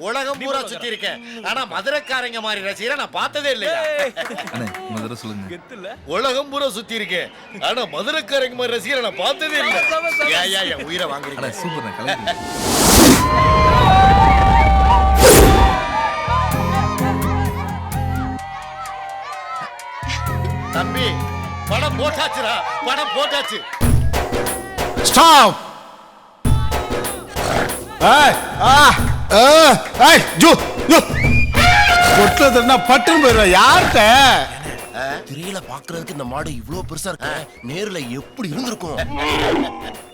உலகம் பூரா சுத்தி இருக்கேன், ஆனா மதுரைக்காரங்க மாதிரி ரசிகரை நான் பார்த்ததே இல்லையா. மதுரை சொல்லுங்க. உலகம் பூரா சுத்தி இருக்கேன், ஆனா மதுரைக்காரங்க மாதிரி ரசிகரை நான் பார்த்ததே இல்லை. ஏயா என் உயிரை வாங்குறீங்க. சூப்பர். தம்பி படம் போட்டாச்சுடா, படம் போட்டாச்சு. ஸ்டாப். பட்டுன்னு போயிடுவேன். யார்கிட்ட திரையில பாக்குறதுக்கு இந்த மாடு இவ்வளவு பெருசா இருக்கு, நேர்ல எப்படி இருந்திருக்கும்?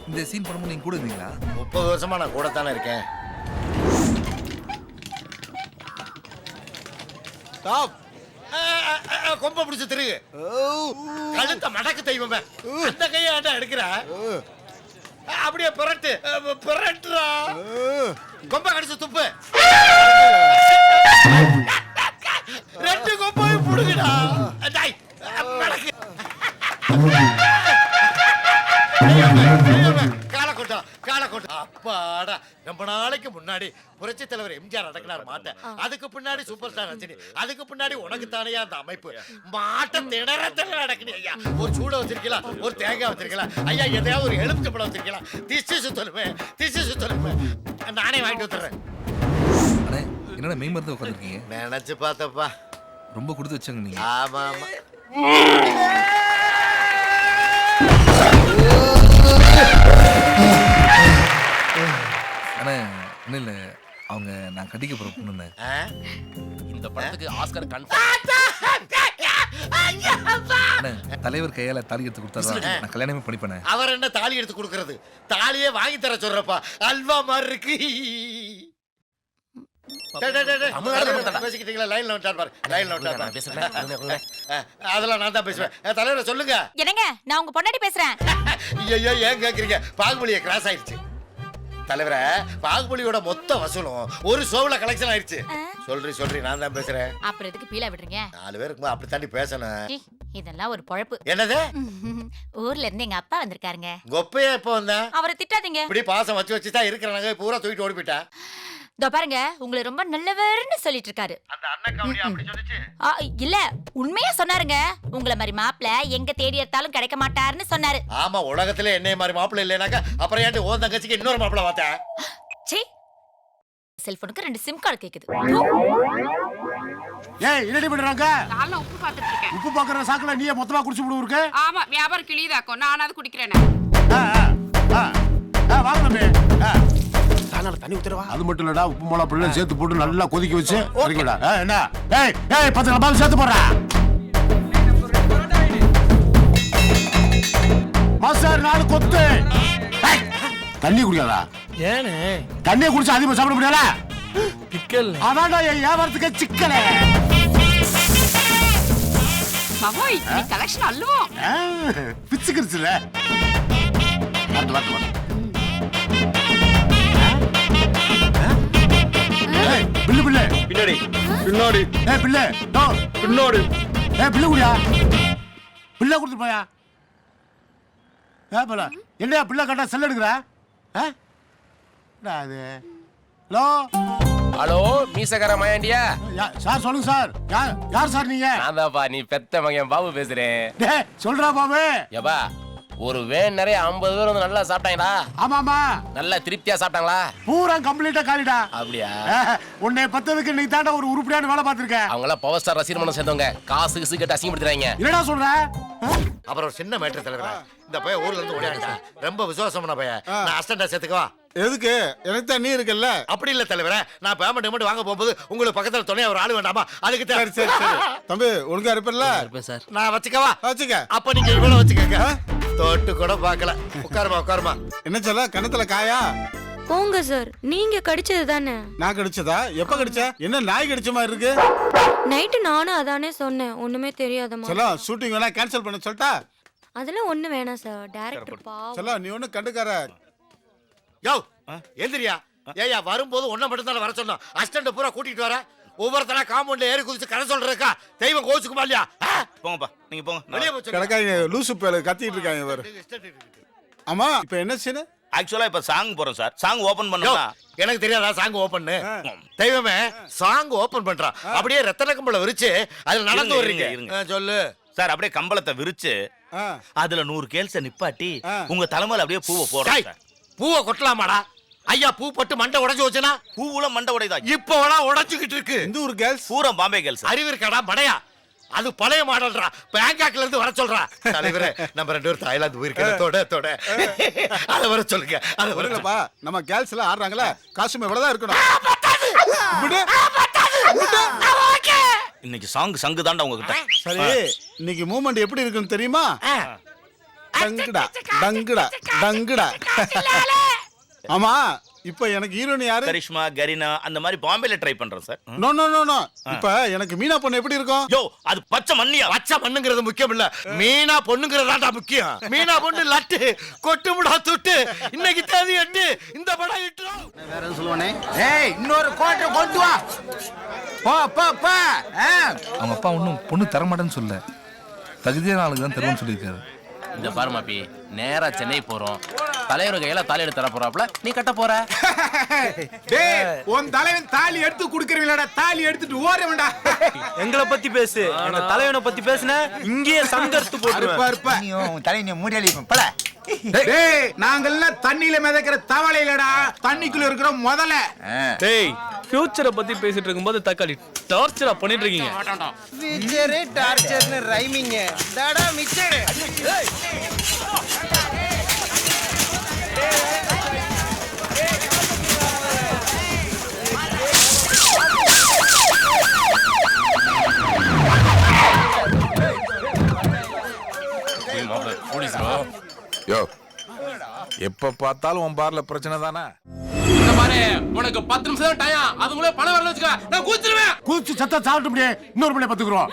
இந்த சீன் பண்ணும்போது நீங்க கூட இருந்தீங்களா? 30 வருஷமா நான் கூட தானே இருக்கேன். கொம்ப பிடிச்சு திரு, கழுத்த மடக்கு தெய்வமே, அந்த கையாட்ட எடுக்கிற, அப்படியே பிரட்டு பிரட்டுறா, கொம்ப கடிச்சு துப்பு, ரெண்டு கொம்பையும் புடுங்கடா, மடக்கு காலக்கோட்டம். அப்பாடா, ரொம்ப நாளைக்கு முன்னாடி புரட்சி தலைவர் எம்ஜிஆர் அடக்கினார் மாட்டை, அதுக்கு பின்னாடி சூப்பர் ஸ்டார் ரஜினி, அதுக்கு பின்னாடி உனக்கு தானே அந்த அமைப்பு. மாட்டை திணறத்துல அடக்கினி ஐயா. ஒரு சூட வச்சிருக்கலாம், ஒரு தேங்காய் வச்சிருக்கலாம் ஐயா, எதையாவது ஒரு எலுமிச்சம்பழம் வச்சிருக்கலாம். திசை சுத்தலுமே நானே வாங்கிட்டு வந்துடுறேன். என்னடா மெய் மருந்து உட்காந்துருக்கீங்க? நினைச்சு பார்த்தப்பா, ரொம்ப கொடுத்து வச்சாங்க நீங்க. ஆமா. ஆனா என்ன இல்ல, அவங்க நான் கட்டிக்க போற பொண்ணு. இந்த படத்துக்கு ஆஸ்கர் தலைவர் கையால தாலி எடுத்து கொடுத்தாரு, நான் கல்யாணமே பண்ணிப்பேன். அவர் என்ன தாலி எடுத்து கொடுக்கறது, தாலியே வாங்கி தர சொல்றப்பா, அல்வா மாதிரி இருக்கு. அதெல்லாம் நான் தான் பேசுவேன். தலைவரை சொல்லுங்க. என்னங்க, நான் உங்க பொண்டாட்டி பேசுறேன். ஐயோ, ஏன் கேக்குறீங்க? பாகுபலியை கிராஸ் ஆயிடுச்சு தலைவரை. பாகுபலியோட மொத்த வசூலும் ஒரு ஷோவுல கலெக்ஷன் ஆயிடுச்சு. சொல்றி நான் தான் பேசுறேன். அப்புறம் எதுக்கு பீலா விடுறீங்க? 4 பேருக்கு அப்படி தாண்டி பேசணும். இதெல்லாம் ஒரு பொழப்பு. என்னது? ஊர்ல இருந்து எங்க அப்பா வந்திருக்காருங்க. கொப்பையா எப்ப வந்தா? அவரை திட்டாதீங்க. இப்படி பாசம் வச்சுதான் இருக்கிறாங்க, பூரா தூக்கிட்டு ஓடி போயிட்டா. இதோ பாருங்க, உங்களை ரொம்ப நல்லவர்னு சொல்லிட்டு இருக்காரு. அந்த அண்ணன் கவனியா அப்படி சொல்லுச்சு? இல்ல, உண்மையா சொன்னாருங்க. உங்களை மாதிரி மாப்பிள்ள எங்க தேடி எடுத்தாலும் கிடைக்க மாட்டாருன்னு சொன்னாரு. ஆமா, உலகத்துல என்னைய மாதிரி மாப்பிள்ள இல்லைனாக்கா அப்புறம் ஏன்டி ஓன் தங்கச்சிக்கு இன்னொரு மாப்பிள்ள பார்த்தா? சீ, செல்போனுக்கு 2 சிம் கார்டு கேக்குது. ஏய், என்னடி பண்றாங்க? நான் உப்பு பாத்துட்டு இருக்கேன். உப்பு பாக்குற சாக்குல நீயே மொத்தமா குடிச்சு விடு இருக்கு. ஆமா, வியாபாரம் கிளியதாக்கும். நான் அது குடிக்கிறேனே. வாங்க தம்பி. தண்ணி ஊத்துறவா? அது மட்டும் இல்லடா, உப்பு மிளகா புள்ள சேர்த்து போட்டு நல்லா கொதிக்க வச்சு இறக்கிடா. என்ன? ஏய் 10 கிராம் சேர்த்து போடுறா. மாஸ்டர் 4 கொத்து. தண்ணி குடிக்காதா? ஏனே? தண்ணியை குடிச்சு அதிகமா சாப்பிட முடியல. பிக்கல். அதான்டா என் வியாபாரத்துக்கு சிக்கலே. மகோய், நீ கலெக்ஷன் அல்லவோ? பிச்சுக்கிருச்சுல. வரட்டு. பில்லு பின்னாடி. பில்லு பின்னாடி. பில்லு குடியா, பிள்ளை கொடுத்து போயா. என்னையா பிள்ளை கட்டா செல் எடுக்கிற? அது ஹலோ, மீசக்கார மாயாண்டியா? சார் சொல்லுங்க சார். யார் சார் நீங்க? நான் தான்ப்பா, நீ பெத்த மகன் பாபு பேசுறேன். சொல்றா பாபு. ஏப்பா, ஒரு வேன் நிறைய 50 பேர் வந்து நல்லா சாப்பிட்டாங்கடா. ஆமாமா நல்லா திருப்தியா சாப்பிட்டாங்களா? பூரா கம்ப்ளீட்டா காலிடா. அப்படியா? உன்னை பத்ததுக்கு நீ தாண்டா ஒரு உருப்படியான வேலை பார்த்திருக்க. அவங்க எல்லாம் பவர் ஸ்டார் ரசிகர் மனம் சேர்ந்தவங்க. காசு கிசு கட்டி அசிங்கப்படுத்துறாங்க. என்னடா சொல்ற? அப்புறம் ஒரு சின்ன மேட்டர் தலைவரா, இந்த பையன் ஊர்ல இருந்து ஓடியாண்டா, ரொம்ப விசுவாசமான பையன். நான் அசிஸ்டண்டா சேர்த்துக்கவா? எதுக்கு? எனக்கு தான் நீ இருக்கல்ல. அப்படி இல்ல தலைவரே, நான் பேமெண்ட் வாங்க போகும்போது உங்களுக்கு பக்கத்துல துணையா ஒரு ஆளு வேண்டாமா? அதுக்கு சரி சரி சரி தம்பி ஒழுங்கா இருப்பல்ல? சார் நான் வச்சுக்கவா? வச்சுக்க. அப்ப நீங்க இவ்வளவு வச்சுக்கங்க. தொட்டு கூட பார்க்கல. உட்காருமா. என்ன சொல்ல? கணத்துல காயா? போங்க சார், நீங்க கடிச்சது தானே? நான் கடிச்சதா? எப்ப கடிச்ச? என்ன நாய் கடிச்ச மாதிரி இருக்கு? நைட்டு நானும் அதானே சொன்னேன், ஒண்ணுமே தெரியாதம்மா. சொல்ல ஷூட்டிங் வேணா கேன்சல் பண்ண சொல்லிட்டா? அதெல்லாம் ஒண்ணு வேணாம் சார், டைரக்டர் பாவம். சொல்ல நீ ஒண்ணு கண்டுக்கார. யோ எந்திரியா. ஏயா வரும்போது ஒன்ன மட்டும் தான் வர சொன்னோம். அசிஸ்டன்ட் பூரா கூட்டிட்டு வர. ஒவ்வொருத்தரா காம்பவுண்ட்ல ஏறி குதிச்சு கதை சொல்றதுக்கா? தெய்வம் கோச்சுக்குமா இல்லையா? போங்கப்பா, நீங்க போங்க. வெளியே போச்சு. கிடக்காங்க லூசு பேல கத்திட்டு இருக்காங்க இவர். ஆமா இப்ப என்ன சீனு? ஆக்சுவலா இப்ப சாங் போறோம் சார். சாங் ஓபன் பண்ணா எனக்கு தெரியாதா சாங் ஓபன்? தெய்வமே சாங் ஓபன் பண்றான். அப்படியே ரத்தன கம்பள விரிச்சு அதுல நடந்து வர்றீங்க. சொல்லு சார். அப்படியே கம்பளத்தை விரிச்சு ஆ. அதுல 100 கேல்ஸ நிப்பாட்டி ஆ. உங்க தலைமையில அப்படியே பூவை போடுறோம் சார். பூவை கொட்டலாமாடா? ஐயா பூ பட்டு மண்டை உடைஞ்சு வச்சுனா பூவுல மண்டை உடைதா? இப்ப வேணா உடைச்சுக்கிட்டு இருக்கு. இந்த ஒரு கேர்ள்ஸ் பூரா பாம்பே கேல்ஸ். அறிவு இருக்கடா மடையா? அது பழைய மாடல்ரா. பேங்காக்ல இருந்து வர சொல்றா. தலைவரே நம்ம 2 பேரும் தாய்லாந்து போயிருக்கோம். தொட அத வர சொல்லுங்க. அத வரலப்பா. நம்ம கேர்ள்ஸ் எல்லாம் ஆடுறாங்கல, காஸ்டியூம் இவ்வளவுதான் இருக்கணும். இன்னைக்கு சாங் சங்கு தாண்டா உங்ககிட்ட. சரி இன்னைக்கு மூவ்மெண்ட் எப்படி இருக்குன்னு தெரியுமா? டங்குடா டங்குடா டங்குடா. ஆமா இப்ப எனக்கு ஹீரோயின் யாரு? கரிஷ்மா, கரீனா அந்த மாதிரி பாம்பேல ட்ரை பண்றேன் sir. No no no no. இப்ப எனக்கு மீனா பொண்ணு எப்படி இருக்கும்? யோ அது பச்சை மண்ணியா? பச்சை மண்ணுங்கிறது முக்கியம் இல்ல, மீனா பொண்ணுங்கிறதாடா முக்கியம். மீனா பொண்ணு லட்டு கொட்டுமுடா துட்டு. இன்னைக்கு தேதி 8. இந்த படம் இட்டுறோம். வேற எதுவும் சொல்லுவானே? ஏய் இன்னொரு கோட்டை கொண்டு வா. போ. அவங்க அப்பா ஒன்றும் பொண்ணு தரமாட்டேன்னு சொல்ல, தகுதியான ஆளுக்கு தான் தருவேன்னு சொல்லியிருக்காரு. இந்த பாரு மாப்பி, நேரா சென்னை போறோம். தலைவர் கையில தாலி எடுத்து தர போறாப்ல, நீ கட்ட போற. டேய் உன் தலைவன் தாலி எடுத்து குடுக்கறீங்களடா, தாலி எடுத்துட்டு ஓடுறவன்டா. எங்களை பத்தி பேசு, எங்க தலைவனை பத்தி பேசுன இங்கேயே சங்கர்த்து போட்டுருவேன். நீ உன் தலைய மூடி அழிப்ப பல. டேய் நாங்கெல்லாம் தண்ணியில மிதக்கிற தவளை இல்லடா, தண்ணிக்குள்ள இருக்கிற முதல்ல. டேய் ஃபியூச்சரை பத்தி பேசிட்டு இருக்கும்போது தக்காளி டார்ச்சரா பண்ணிட்டு இருக்கீங்க. மிச்சரே டார்ச்சர்னு ரைமிங். டடா மிச்சரே. யோ எப்ப பார்த்தாலும் உன் பார்ல பிரச்சனை தானே? உனக்கு 10 நிமிஷம் தான் டைம். அதுக்குள்ள பணம் வரல வச்சுக்க, நான் கூச்சிடுவேன். கூச்சு சத்தா சாப்பிட்டு முடியே. இன்னொரு பிள்ளை பத்துக்குறோம்.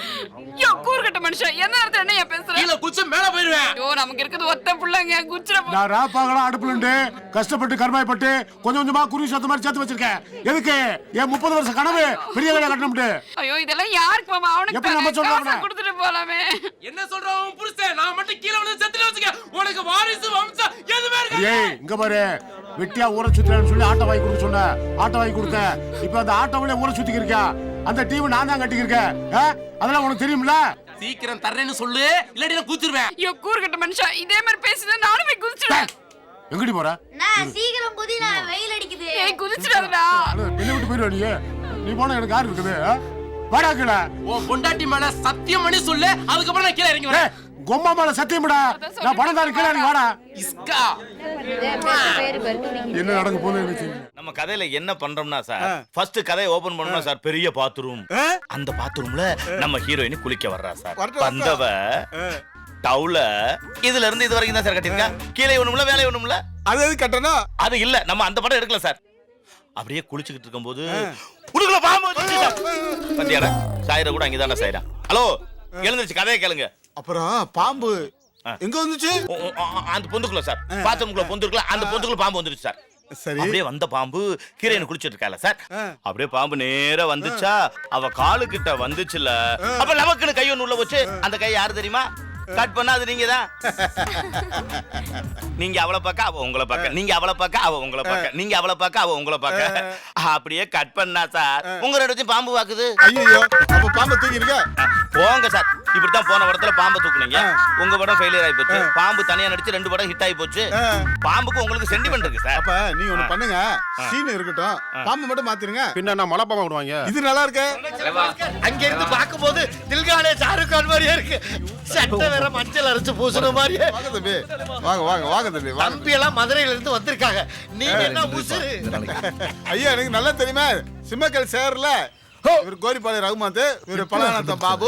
யோ கூர்கட்ட மனுஷன், என்ன அர்த்தம்? என்ன பேசுற? கீழ குச்சி மேல போயிடுவேன். யோ நமக்கு இருக்குது ஒத்த புள்ளங்க, குச்சிர நான் ராப்பாங்களா அடுப்புலண்டு கஷ்டப்பட்டு கர்மாயப்பட்டு கொஞ்சம் கொஞ்சமா குருவி சத்த மாதிரி சேர்த்து வச்சிருக்கேன். எதுக்கு? என் 30 வருஷ கனவு பெரிய கடையை கட்டணும்ட்டு. ஐயோ இதெல்லாம் யாருக்கு மாமா? அவனுக்கு எப்படி நம்ம சொல்றோம்? காசை கொடுத்துட்டு போலாமே. என்ன சொல்றான் உன் புருஷன்? நான் மட்டும் கீழ வந்து செத்துட்டு வச்சுக்க, உனக்கு வாரிசு வம்சம் எதுமே இருக்காது. ஏய் இங்க பாரு, வெட்டியா ஊரை சுத்துறேன்னு சொல்லி ஆட்டோ வாங்கி கொடுக்க சொன்ன, ஆட்டோ வாங்கி கொடுத்தேன். இப்ப அந்த ஆட்டோவில ஊரை சுத்திக்கு இருக்கா, அந்த டீம் நான் தான் கட்டிக்கிருக்கேன். அதெல்லாம் உனக்கு தெரியும்ல? சீக்கிரம் தர்றேன்னு சொல்லு, இல்லாட்டி நான் கூச்சிடுவேன். யோ கூர்கட்ட மனுஷன், இதே மாதிரி பேசினா நானும் போய் குதிச்சிடுவேன். எங்கடி போற? நான் சீக்கிரம் குதினா, வெயில் அடிக்குது. ஏய் குதிச்சிடாதடா. என்ன விட்டு போயிடுவா நீ போனா எனக்கு யாரு இருக்குது? வாடா கீழே. உன் பொண்டாட்டி மேல சத்தியம் பண்ணி சொல்லு, அதுக்கப்புறம் நான் கீழே இறங்கி வரேன். கொம்மா மேல சத்தியம்டா, நான் பணக்காரன் கீழே இறங்கி வாடா. இஸ்கா என்ன நடக்க போகுது எனக்கு தெரியும். நம்ம கதையில என்ன பண்றோம்னா சார், ஃபர்ஸ்ட் கதையை ஓபன் பண்ணோம்னா சார், பெரிய பாத்ரூம். அந்த பாத்ரூம்ல நம்ம ஹீரோயின் குளிக்க வர்றா சார். வந்தவ டவுல இதுல இருந்து இது வரைக்கும் தான் சார் கட்டிருக்கா. கீழே ஒண்ணும்ல, வேலை ஒண்ணும்ல. அது எது கட்டணும்? அது இல்ல, நம்ம அந்த படம் எடுக்கல சார். அப்படியே குளிச்சுக்கிட்டு இருக்கும்போது உடுக்குல பாம்பு வந்துச்சு சார். பத்தியாடா சாயிர கூட அங்கதானே சாயிரா. ஹலோ எழுந்துச்சு, கதையை கேளுங்க. அப்புறம் பாம்பு எங்க வந்துச்சு? அந்த பொந்துக்குள்ள சார், பாத்ரூம்குள்ள பொந்து இருக்குல்ல, அந்த பொந்துக்குள்ள பாம்பு வந்துருச்சு சார். சரி. அப்படியே வந்த பாம்பு ஹீரோயின் குளிச்சிட்டு இருக்கால சார். அப்படியே பாம்பு நேரா வந்துச்சா, அவ காலு கிட்ட வந்துச்சுல. அப்ப லவக்குன்னு கை ஒண்ணு உள்ள வச்சு, அந்த கை யாரு தெரியுமா? கட் பண்ணா அது நீங்க தான். நீங்க அவளை பார்க்க அவ உங்களை பார்க்க, நீங்க அவளை பார்க்க அவ உங்களை பார்க்க, நீங்க அவளை பார்க்க அவ உங்களை பார்க்க. அப்படியே கட் பண்ணா சார் உங்க ரெண்டு வச்சு பாம்பு பாக்குது. ஐயோ அப்ப பாம்பை தூக்கிருக்க. போங்க சார், இப்படித்தான் போன படத்துல பாம்பை தூக்குனீங்க, உங்க படம் ஃபெயிலியர் ஆகி போச்சு. பாம்பு தனியா நடிச்சு 2 படம் ஹிட் ஆகி போச்சு. பாம்புக்கு உங்களுக்கு சென்டிமெண்ட் இருக்கு சார். அப்ப நீங்க ஒண்ணு பண்ணுங்க, சீன் இருக்கட்டும், பாம்பு மட்டும் மாத்திருங்க. பின்ன நான் மலை பாம்பு விடுவாங்க. இது நல்லா இருக்கு. அங்க இருந்து பாக்கும்போது தில்காலே ஷாருக் கான் மாதிரியே இருக்கு. சட்டை வேற மஞ்சள் அரைச்சு பூசுன மாதிரியே. வாங்க தம்பி, வாங்க வாங்க வாங்க தம்பி. தம்பி எல்லாம் மதுரையில இருந்து வந்திருக்காங்க. நீங்க என்ன உசுரு? ஐயா எனக்கு நல்லா தெரியுமா, சிம்மக்கல் சேர்ல இவர் கோரிப்பாளைய ரகுமாத், இவர் பலானத்த பாபு.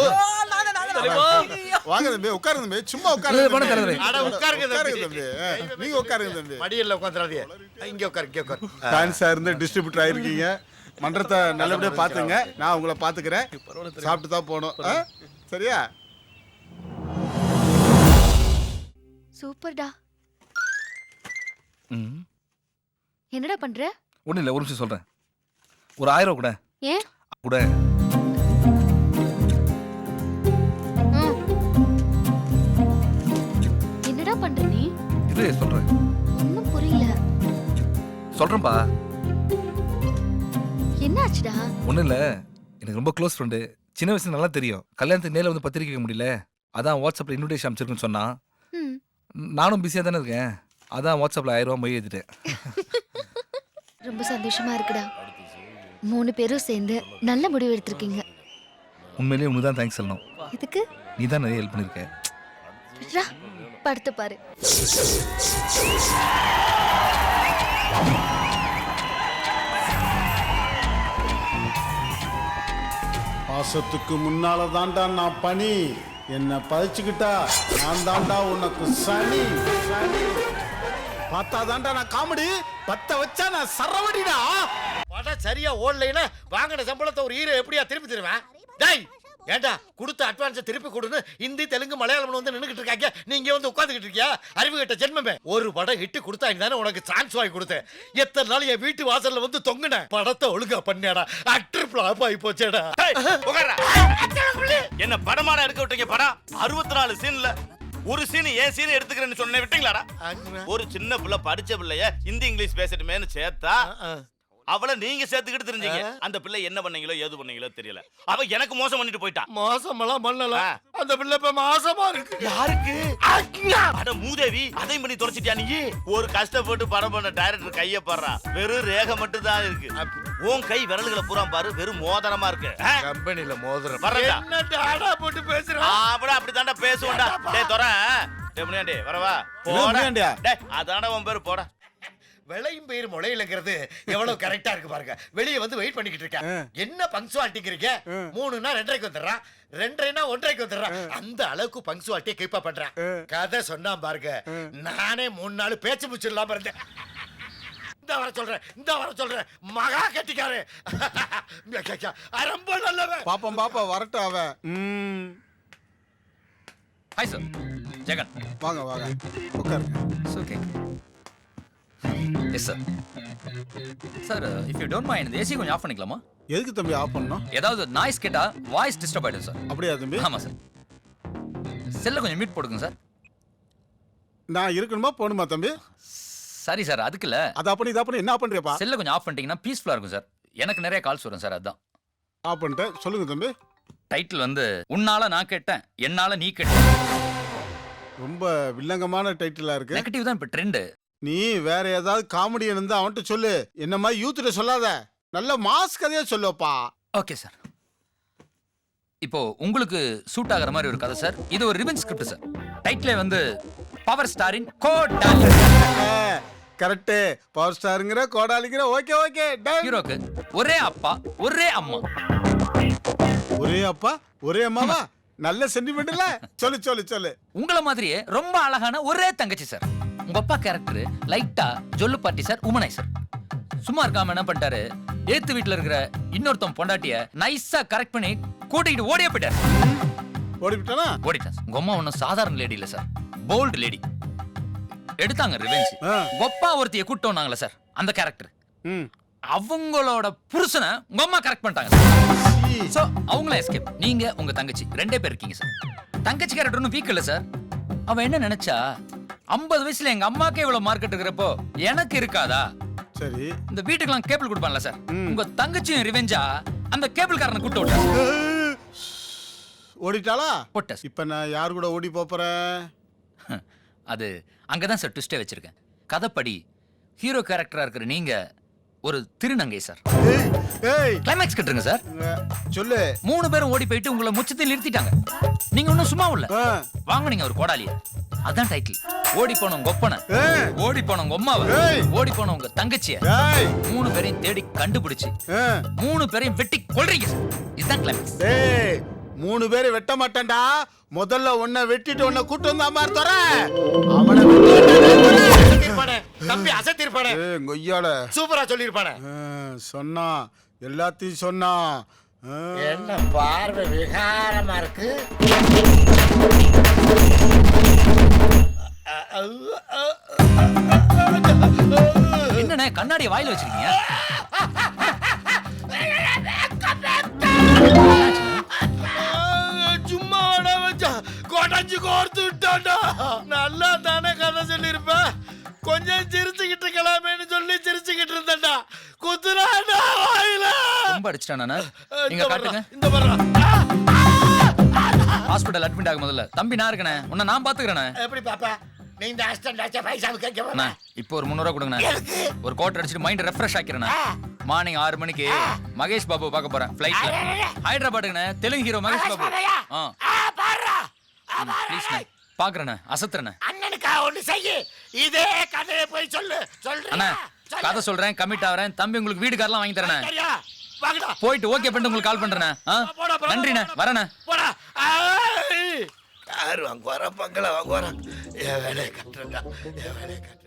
வாங்க தம்பி, உட்காருங்க தம்பி, சும்மா உட்காருங்க. அட உட்காருங்க தம்பி, நீங்க உட்காருங்க தம்பி. மடியல்ல உட்கார்ந்துறாதீங்க. இங்க உட்காரு, இங்க உட்காரு. டான்ஸா இருந்து டிஸ்ட்ரிபியூட்டர் ஆயிருக்கீங்க, மன்றத்தை நல்லபடியா பாத்துங்க. நான் உங்களை பாத்துக்கிறேன், சாப்பிட்டு தான் போகணும். சரியா? சூப்பர்டா. என்னடா பண்ற? ஒன்றும் இல்லை, ஒரு நிமிஷம் சொல்கிறேன். ஒரு 1000 கூட ஏன் கூட. என்னடா பண்ற நீ? இது சொல்கிறேன், ஒன்னும் புரியல. சொல்கிறேன்ப்பா. என்ன ஆச்சுடா? ஒன்றும் இல்லை, எனக்கு ரொம்ப க்ளோஸ் ஃப்ரெண்டு, சின்ன வயசுல நல்லா தெரியும். கல்யாணத்துக்கு நேரில் வந்து பத்திரிக்கை வைக்க முடியல, அதான் வாட்ஸ்அப்பில் இன்விடேஷன் அனுப்பிச்சிருக்குன்னு சொன்னான். ம். நானும் பிஸியாக தானே இருக்கேன், அதான் வாட்ஸ்அப்பில் 1000 ரூபா மொய் எழுதிட்டேன். ரொம்ப சந்தோஷமா இருக்குடா. 3 பேரும் சேர்ந்து நல்ல முடிவு எடுத்திருக்கீங்க. உண்மையிலேயே உனக்கு தான் தேங்க்ஸ் சொல்லணும். இதுக்கு நீ தான் நிறைய ஹெல்ப் பண்ணியிருக்க. விட்றா, படுத்து பாரு. பாசத்துக்கு முன்னால தாண்டா நான் பனி, என்ன பதிச்சுக்கிட்டா நான் தாண்டா உனக்கு சனி. பார்த்தா தாண்டா நான் காமெடி, பத்த வச்சா நான் சரவடிடா. படம் சரியா ஓடலைன்னா வாங்கின சம்பளத்தை ஒரு ஹீரோ எப்படியா திருப்பி தருவேன்? டேய் ஏண்டா கொடுத்த அட்வான்ஸை திருப்பி கொடுன்னு ஹிந்தி தெலுங்கு மலையாளம் வந்து நின்றுகிட்டு இருக்காங்க, நீங்க வந்து உட்காந்துக்கிட்டு இருக்கியா? அறிவு கட்ட ஜென்மமே. ஒரு படம் ஹிட் கொடுத்தாங்க தானே உனக்கு சான்ஸ் வாங்கி கொடுத்தேன். எத்தனை நாள் என் வீட்டு வாசல்ல வந்து தொங்குன படத்தை ஒழுங்கா பண்ணியாடா. அட்ரு ஃபிளாப் ஆகி போச்சேடா. என்ன படமாட எடுக்க விட்டீங்க? படம் 64 சீன்ல ஒரு சீன் ஏன் சீன் எடுத்துக்கிறேன்னு சொன்ன விட்டீங்களாடா? ஒரு சின்ன பிள்ளை படிச்ச பிள்ளைய ஹிந்தி இங்கிலீஷ் பேசட்டுமேன்னு சேர்த்தா அவளை நீங்க சேர்த்துக்கிட்டு தெரிஞ்சீங்க. அந்த பிள்ளை என்ன பண்ணீங்களோ ஏது பண்ணீங்களோ தெரியல, அவ எனக்கு மோசம் பண்ணிட்டு போயிட்டான். மோசமெல்லாம் பண்ணல, அந்த பிள்ளை இப்ப மாசமா இருக்கு. யாருக்கு? அட மூதேவி, அதையும் பண்ணி தொலைச்சிட்டியா நீ? ஒரு கஷ்டப்பட்டு படம் பண்ண டைரக்டர் கைய பாடுறா, வெறும் ரேகை மட்டும் தான் இருக்கு. உன் கை விரல்களை பூரா பாரு, வெறும் மோதிரமா இருக்கு. கம்பெனில மோதிரம் வரடா. என்ன டாடா போட்டு பேசுற? அப்படி தாண்டா பேசுவேன்டா. டேய் தொற, டேய் முனியாண்டி வரவா போடா. டேய் அதான்டா உன் பேரு, போடா. விளையும் பேர் முளையிலங்கிறது எவ்வளவு கரெக்டா இருக்கு பாருங்க. வெளியே வந்து வெயிட் பண்ணிக்கிட்டு இருக்கேன். என்ன பங்க்சுவாலிட்டிங்கிறீங்க? 3னா 2:30 வந்துடுறான், 2:30னா 1:30 வந்துடுறான். அந்த அளவுக்கு பங்க்சுவாலிட்டியை கீப்பா பண்றேன். கதை சொன்னா பாருங்க, நானே 3 நாள் பேச்சு மூச்சு இல்லாம இருந்தேன். இந்த வர சொல்றேன் மகா கட்டிக்காரு. ரொம்ப நல்லவன். பாப்பா வரட்டும் அவ. Hi sir, Jagan. வாங்க வாங்க உட்காருங்க. Okay. Yes sir. Sir if you don't mind AC கொஞ்சம் ஆஃப் பண்ணிக்கலாமா? எதுக்கு தம்பி ஆஃப் பண்ணணும்? ஏதாவது நாய்ஸ் கேட்டா வாய்ஸ் டிஸ்டர்ப் ஆயிடும் சார். அப்படியா தம்பி? ஆமா சார். செல்ல கொஞ்சம் மியூட் போடுங்க சார். நான் இருக்கணுமா போகணுமா தம்பி? சரி சார், அதுக்கு இல்ல. அது அப்படி என்ன பண்றியப்பா? செல்ல கொஞ்சம் ஆஃப் பண்ணிட்டீங்கன்னா பீஸ்ஃபுல்லா இருக்கும் சார். எனக்கு நிறைய கால்ஸ் வரும் சார், அதான் ஆஃப் பண்ணிட்டேன். சொல்லுங்க தம்பி. டைட்டில் வந்து உன்னால நான் கேட்டேன், என்னால நீ கேட்ட. ரொம்ப வில்லங்கமான டைட்டிலா இருக்கு. நெகட்டிவ் தான் இப்ப ட்ரெண்ட். நீ வேற ஏதாவது காமெடி இருந்தா அவன்கிட்ட சொல்லு, என்ன மாதிரி யூத்ல சொல்லாத. நல்ல மாஸ் கதையா சொல்லுப்பா. Okay sir. இப்போ உங்களுக்கு சூட் ஆகிற மாதிரி ஒரு கதை சார். இது ஒரு ரிவெஞ்ச் ஸ்கிரிப்ட் சார். டைட்டிலே வந்து பவர் ஸ்டாரின் கோடாலி. கரெக்ட். பவர் ஸ்டாருங்கற கோடாலிங்கற. Okay okay done. ஹீரோக்கு ஒரே அப்பா ஒரே அம்மா. ஒரே அப்பா ஒரே அம்மாவா? நல்ல சென்டிமெண்ட்ல. சொல்லு. உங்கள மாதிரியே ரொம்ப அழகான ஒரே தங்கச்சி சார். உங்க அப்பா கேரக்டர் லைட்டா ஜொல்லு பாட்டி சார், உமனைசர். சும்மா இருக்காம என்ன பண்ணிட்டாரு, ஏத்து வீட்டுல இருக்கிற இன்னொருத்தன் பொண்டாட்டிய நைஸா கரெக்ட் பண்ணி கூட்டிட்டு ஓடியே போயிட்டாரு. ஓடிட்டானா? ஓடிட்டான். உங்க அம்மா ஒன்னும் சாதாரண லேடி இல்ல சார், போல்டு லேடி. எடுத்தாங்க ரிவெஞ்ச். கொப்பா ஒருத்திய கூட்டோம்னாங்களே சார், அந்த கேரக்டர். அவங்களோட புருஷனை உங்க அம்மா கரெக்ட் பண்ணிட்டாங்க சோ அவங்கள எஸ்கேப். நீங்க உங்க தங்கச்சி ரெண்டே பேர் இருக்கீங்க சார். தங்கச்சி கேரக்டர் ஒன்றும் வீக் இல்ல சார். அவ என்ன நினைச்சா 50 வயசுல எங்க அம்மாக்கே இவ்வளவு மார்க்கெட் இருக்கிறப்போ எனக்கு இருக்காதா? சரி இந்த வீட்டுக்கெல்லாம் கேபிள் கொடுப்பான்ல சார், உங்க தங்கச்சியும் ரிவெஞ்சா அந்த கேபிள் காரனை கூட்டு விட்டா. ஓடிட்டாளா? போட்ட இப்ப நான் யார் கூட ஓடி போறேன்? அது அங்கதான் சார் ட்விஸ்டே வச்சிருக்கேன். கதைப்படி ஹீரோ கேரக்டரா இருக்கிற நீங்க ஒரு திருநங்கை சார். ஏய் கிளைமேக்ஸ் கட்டுருங்க சார். சொல்லு. 3 பேரும் ஓடி போயிட்டு உங்களை முச்சத்தில் நிறுத்திட்டாங்க. நீங்க ஒன்னும் சும்மா இல்ல, வாங்குனீங்க ஒரு கோடாலிய. அதான் டைட்டில். ஓடி போன உங்க ஒப்பனை, ஓடி போன உங்க அம்மாவை, ஓடி போன உங்க தங்கச்சிய 3 பேரையும் தேடி கண்டுபிடிச்சு 3 பேரையும் வெட்டி கொல்றீங்க சார். இதுதான் கிளைமேக்ஸ். ஏய் 3 பேரை வெட்ட மாட்டேன்டா. முதல்ல உன்னை வெட்டிட்டு உன்னை கூட்டு வந்தா மாதிரி தர. அவனை இருப்பானே தம்பி அசத்திருப்பானே. கொய்யால சூப்பரா சொல்லிருப்பானே. சொன்னா எல்லாத்தையும் சொன்னா. என்ன பார்வை விகாரமா இருக்கு. என்னண்ணே கண்ணாடிய வாயில வச்சிருக்கீங்க? சும்மா கொடைஞ்சு கோர்த்து விட்டான்டா. நல்லா தானே கதை சொல்லிருப்ப. கொஞ்சம் சிரிச்சுக்கிட்டு இருக்கலாமேன்னு சொல்லி சிரிச்சுக்கிட்டு இருந்தேன்டா. குத்துறாடா வாயில. ரொம்ப அடிச்சிட்டானா? நீங்க காட்டுங்க. இந்த வர்றா. ஹாஸ்பிடல் அட்மிட் ஆகும் முதல்ல. தம்பி நான் இருக்கனே, உன்னை நான் பாத்துக்கறேனே. எப்படி பாப்பா? நீ இந்த ஆக்சிடென்ட் ஆச்சா பைசா கேட்க. இப்போ ஒரு 300 ரூபாய் கொடுங்கண்ணே. ஒரு கோட் அடிச்சிட்டு மைண்ட் ரெஃப்ரெஷ் ஆக்கிறேன். மார்னிங் 6 மணிக்கு மகேஷ் பாபு பார்க்க போறேன் ஃளைட்ல. ஹைதராபாத்துக்குண்ணே. தெலுங்கு ஹீரோ மகேஷ் பாபு. ப்ளீஸ் பாக்குறேன், அசத்துறேன். அண்ணனுக்கா ஒண்ணு செய்யு. இதே கதையை போய் சொல்லு. அண்ணா கதை சொல்றேன், கமிட் ஆவறேன். தம்பி உங்களுக்கு வீடு கார்லாம் வாங்கி தரேன். போயிட்டு ஓகே பண்ணிட்டு உங்களுக்கு கால் பண்றேன். நன்றிண்ணே, வரேண்ணே. போடா. யார் வாங்க வர பங்களா வாங்க வர. என் வேலையை கட்டுறா, என் வேலையை கட்டுறா.